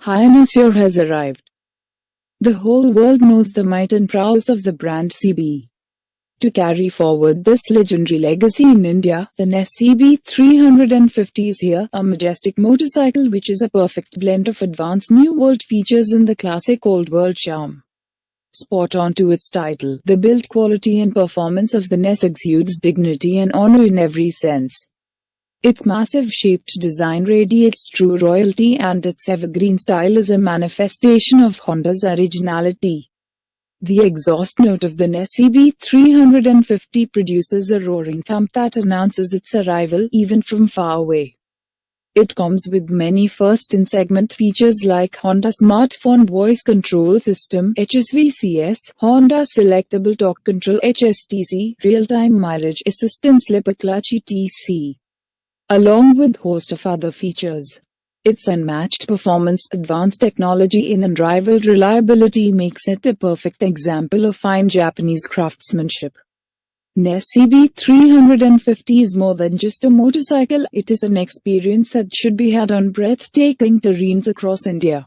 Highness, your has arrived. The whole world knows the might and prowess of the brand CB. To carry forward this legendary legacy in India, the NES CB 350 is here, a majestic motorcycle which is a perfect blend of advanced New World features and the classic Old World charm. Spot on to its title, the build quality and performance of the NES exudes dignity and honor in every sense. Its massive-shaped design radiates true royalty, and its evergreen style is a manifestation of Honda's originality. The exhaust note of the NES CB 350 produces a roaring thump that announces its arrival even from far away. It comes with many first-in-segment features like Honda Smartphone Voice Control System (HSVCS), Honda Selectable Torque Control (HSTC), Real-Time Mileage Assistant Slipper Clutch (ETC), along with host of other features. Its unmatched performance, advanced technology and unrivaled reliability makes it a perfect example of fine Japanese craftsmanship. NES CB 350 is more than just a motorcycle, it is an experience that should be had on breathtaking terrains across India.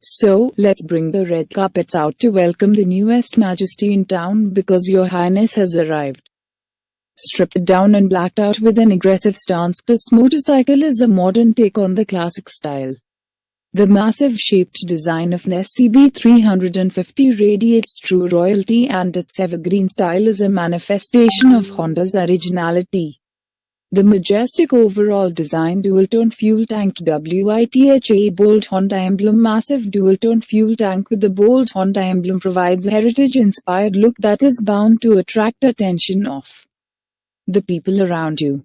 So, let's bring the red carpets out to welcome the newest majesty in town, because your highness has arrived. Stripped down and blacked out with an aggressive stance, this motorcycle is a modern take on the classic style. The massive-shaped design of NES CB 350 radiates true royalty, and its evergreen style is a manifestation of Honda's originality. The majestic overall design, dual-tone fuel tank WITHA bold Honda emblem, massive dual-tone fuel tank with the bold Honda emblem provides a heritage-inspired look that is bound to attract attention of the people around you.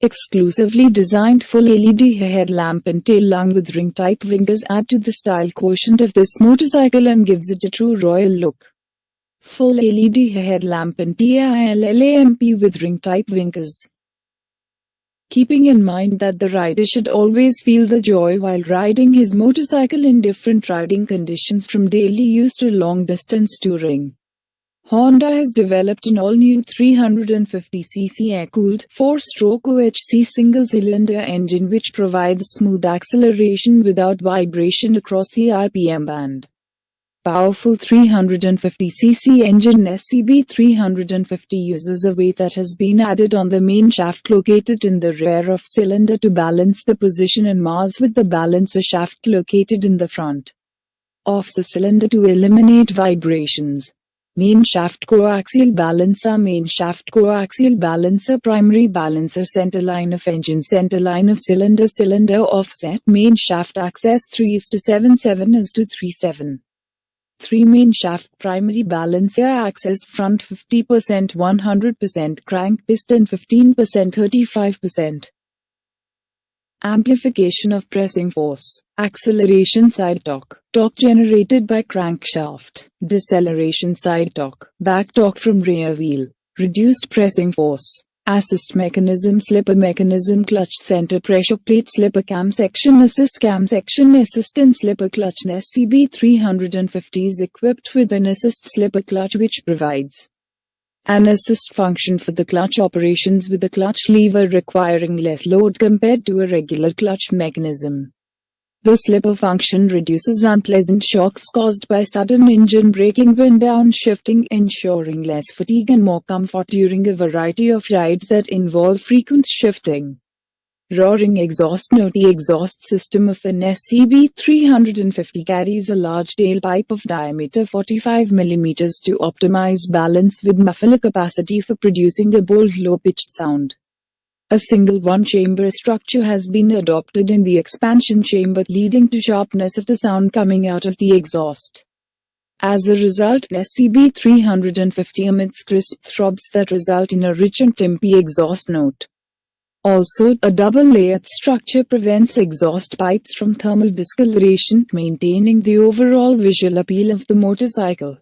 Exclusively designed full LED headlamp and tail lung with ring-type winkers add to the style quotient of this motorcycle and gives it a true royal look. Full LED headlamp and tail lamp with ring-type winkers. Keeping in mind that the rider should always feel the joy while riding his motorcycle in different riding conditions, from daily use to long-distance touring, Honda has developed an all-new 350cc air-cooled, 4-stroke OHC single-cylinder engine which provides smooth acceleration without vibration across the RPM band. Powerful 350cc engine NES CB 350 uses a weight that has been added on the main shaft located in the rear of cylinder to balance the position and mass with the balancer shaft located in the front of the cylinder to eliminate vibrations. Main shaft coaxial balancer, primary balancer, center line of engine, center line of cylinder, cylinder offset, main shaft access 3:7, 7:37. 3 main shaft, primary balancer access, front 50%, 100%, crank piston 15%, 35%. Amplification of pressing force, acceleration side torque, torque generated by crankshaft, deceleration side torque, back torque from rear wheel, reduced pressing force, assist mechanism, slipper mechanism, clutch center pressure plate, slipper cam section, assistant slipper clutch. NES CB 350 is equipped with an assist slipper clutch which provides an assist function for the clutch operations, with the clutch lever requiring less load compared to a regular clutch mechanism. The slipper function reduces unpleasant shocks caused by sudden engine braking when downshifting, ensuring less fatigue and more comfort during a variety of rides that involve frequent shifting. Roaring exhaust note. The exhaust system of the NES CB 350 carries a large tailpipe of diameter 45 mm to optimize balance with muffler capacity for producing a bold low-pitched sound. A single one-chamber structure has been adopted in the expansion chamber, leading to sharpness of the sound coming out of the exhaust. As a result, NES CB 350 emits crisp throbs that result in a rich and timpy exhaust note. Also, a double-layered structure prevents exhaust pipes from thermal discoloration, maintaining the overall visual appeal of the motorcycle.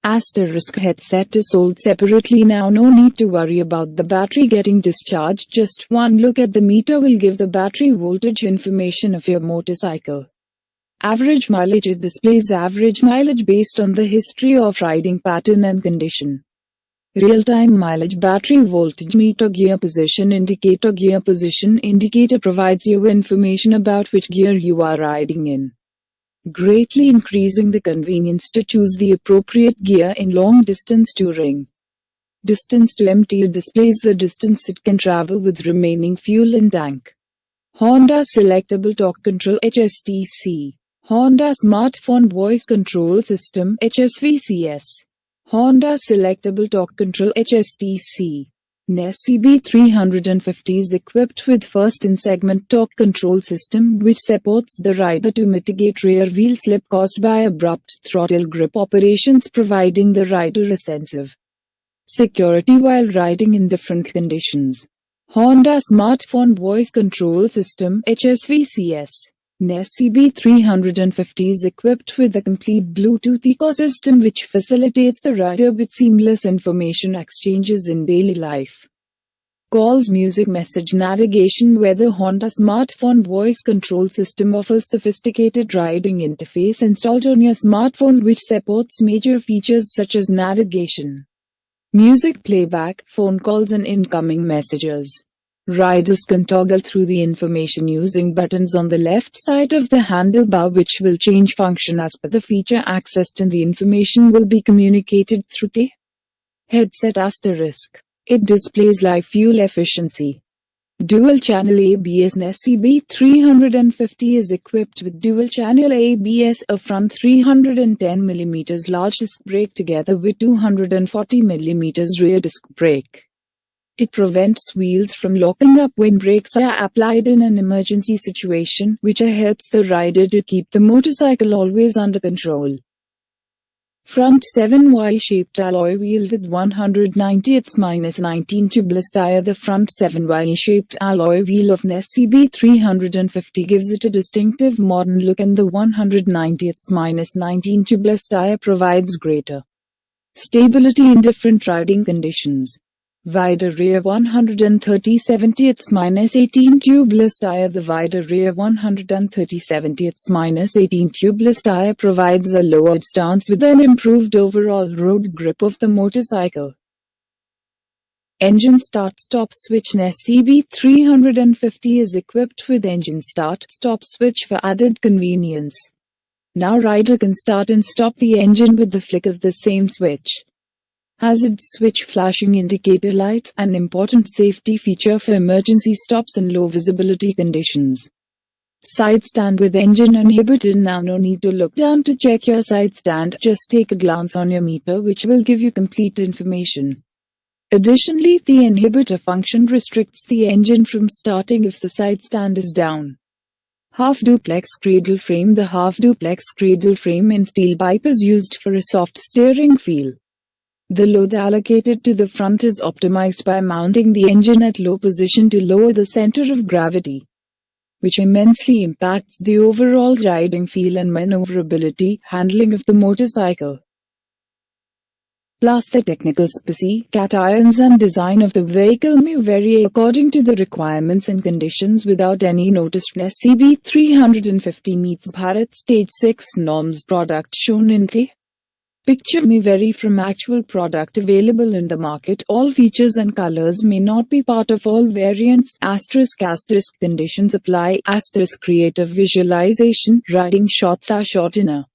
Asterisk headset is sold separately now. No need to worry about the battery getting discharged. Just one look at the meter will give the battery voltage information of your motorcycle. Average mileage. It displays average mileage based on the history of riding pattern and condition. Real-time mileage battery voltage meter gear position indicator provides you information about which gear you are riding in, greatly increasing the convenience to choose the appropriate gear in long-distance touring. Distance to empty displays the distance it can travel with remaining fuel in tank. Honda Selectable Torque Control HSTC. Honda Smartphone Voice Control System HSVCS. Honda Selectable Torque Control HSTC. NES CB350 is equipped with first-in-segment torque control system which supports the rider to mitigate rear wheel slip caused by abrupt throttle grip operations, providing the rider a sense of security while riding in different conditions. Honda Smartphone Voice Control System HSVCS. NES CB350 is equipped with a complete Bluetooth ecosystem which facilitates the rider with seamless information exchanges in daily life. Calls, music, message, navigation. Whether Honda Smartphone Voice Control System offers sophisticated riding interface installed on your smartphone which supports major features such as navigation, music playback, phone calls and incoming messages. Riders can toggle through the information using buttons on the left side of the handlebar which will change function as per the feature accessed, and the information will be communicated through the headset. It displays live fuel efficiency. Dual channel ABS. NES CB350 is equipped with dual channel ABS, a front 310mm large disc brake together with 240mm rear disc brake. It prevents wheels from locking up when brakes are applied in an emergency situation, which helps the rider to keep the motorcycle always under control. Front 7 Y-shaped alloy wheel with 190/19 tubeless tire. The front 7 Y-shaped alloy wheel of NES CB350 gives it a distinctive modern look, and the 190/19 tubeless tire provides greater stability in different riding conditions. Wider rear 130/70/18 tubeless tire. The wider rear 130/70/18 tubeless tire provides a lowered stance with an improved overall road grip of the motorcycle. Engine start-stop switch. NES CB350 is equipped with engine start-stop switch for added convenience. Now rider can start and stop the engine with the flick of the same switch. Hazard switch flashing indicator lights, an important safety feature for emergency stops and low visibility conditions. Side stand with engine inhibitor. Now no need to look down to check your side stand, just take a glance on your meter which will give you complete information. Additionally, the inhibitor function restricts the engine from starting if the side stand is down. Half duplex cradle frame. The half duplex cradle frame in steel pipe is used for a soft steering feel. The load allocated to the front is optimized by mounting the engine at low position to lower the center of gravity, which immensely impacts the overall riding feel and maneuverability handling of the motorcycle. Plus, the technical specifications and design of the vehicle may vary according to the requirements and conditions without any notice. NES CB350 meets Bharat Stage 6 norms. Product shown in the picture may vary from actual product available in the market. All features and colors may not be part of all variants. *** Conditions apply. Creative visualization. Riding shots are shot in a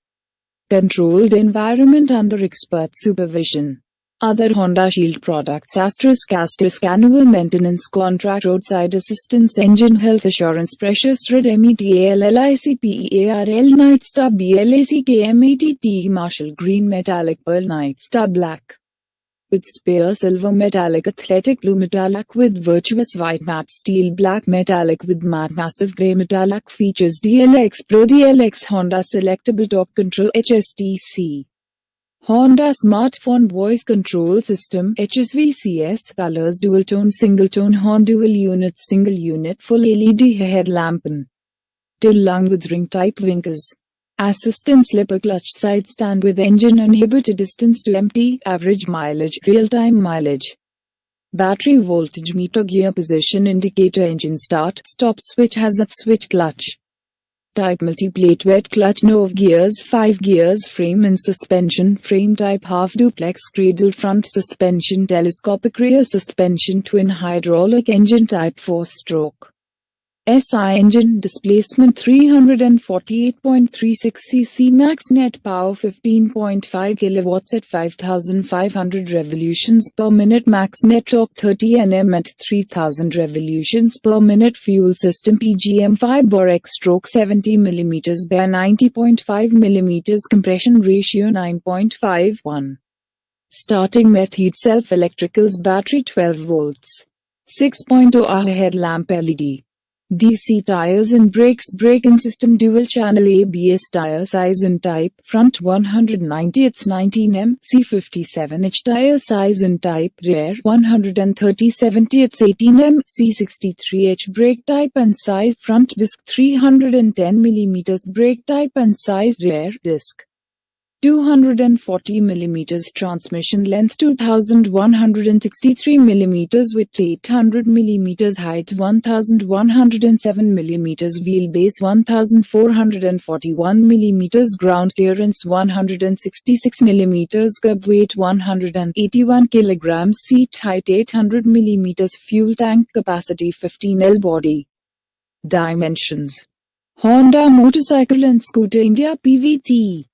controlled environment under expert supervision. Other Honda Shield products. Annual maintenance contract, roadside assistance, engine health assurance, pressure strut, METALLIC, PEARL, Night Star, BLACK, MATT, Marshall Green, Metallic Pearl, Night Star Black with spare silver, Metallic Athletic Blue, Metallic with virtuous white, matte steel black, Metallic with matte massive gray. Metallic features DLX Pro, DLX Honda Selectable Torque Control HSTC. Honda Smartphone Voice Control System HSVCS. Colors: dual tone, single tone, horn, dual unit, single unit, full LED headlamp and tail lung with ring type winkers. Assistant slipper clutch, side stand with engine inhibitor, distance to empty, average mileage, real-time mileage. Battery voltage meter, gear position indicator, engine start, stop switch, hazard switch, clutch. type multi-plate wet clutch, no gears, 5 gears, frame and suspension, frame type half duplex, cradle front suspension, telescopic rear suspension, twin hydraulic engine type 4-stroke. SI engine, displacement 348.36 cc, max net power 15.5 kilowatts at 5,500 revolutions per minute, max net torque 30 Nm at 3,000 revolutions per minute, fuel system PGM 5-bore stroke 70 mm, bare 90.5 mm, compression ratio 9.51. Starting method, self electricals, battery 12 volts, 6.0 Ah headlamp LED. DC tires and brakes, braking system dual channel ABS, tire size and type, front 190/19 mm C57H, tire size and type, rear 130/70 18 mm C63H, brake type and size, front disc 310 mm, brake type and size, rear disc 240 mm, transmission length 2163 mm, width 800 mm, height 1107 mm, wheelbase 1441 mm, ground clearance 166 mm, curb weight 181 kg, seat height 800 mm, fuel tank capacity 15L, body dimensions. Honda Motorcycle and Scooter India PVT.